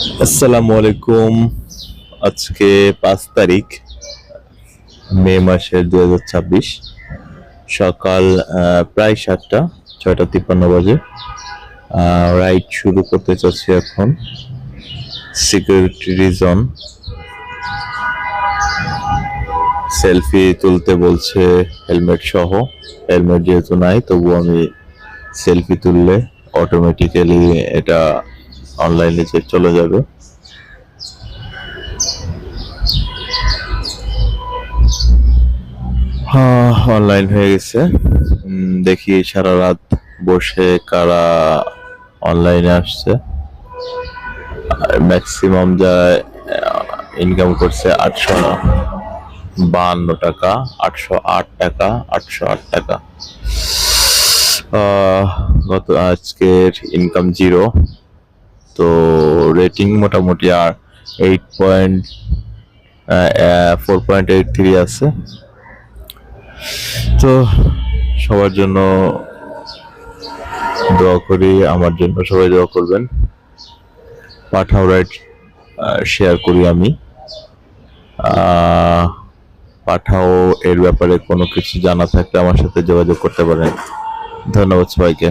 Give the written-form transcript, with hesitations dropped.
আসসালামু আলাইকুম। আজকে ৫ তারিখ মে মাসের ২০২৬ সকাল প্রায় ৭টা, ৬টা ৫৩ বাজে। রাইড শুরু করতে চাচ্ছি এখন। সিকিউরিটি রিজন, সেলফি তুলতে বলছে হেলমেট সহ। হেলমেট যেহেতু নাই, তবু আমি সেলফি তুললে অটোমেটিক্যালি এটা অনলাইনে চলে যাবে। হ্যাঁ, অনলাইন হয়ে গেছে। দেখি সারা রাত বসে কারা অনলাইনে আসছে। ম্যাক্সিমাম যা ইনকাম করছে 852 টাকা, 808 টাকা, 808 টাকা। আজকের ইনকাম জিরো। তো রেটিং মোটামুটি আর 4.83 আছে। তো সবার জন্য দোয়া করি, আমার জন্য সবাই দোয়া করবেন। পাঠাও রাইড শেয়ার করি আমি। পাঠাও এর ব্যাপারে কোনো কিছু জানা থাকলে আমার সাথে যোগাযোগ করতে পারেন। ধন্যবাদ সবাইকে।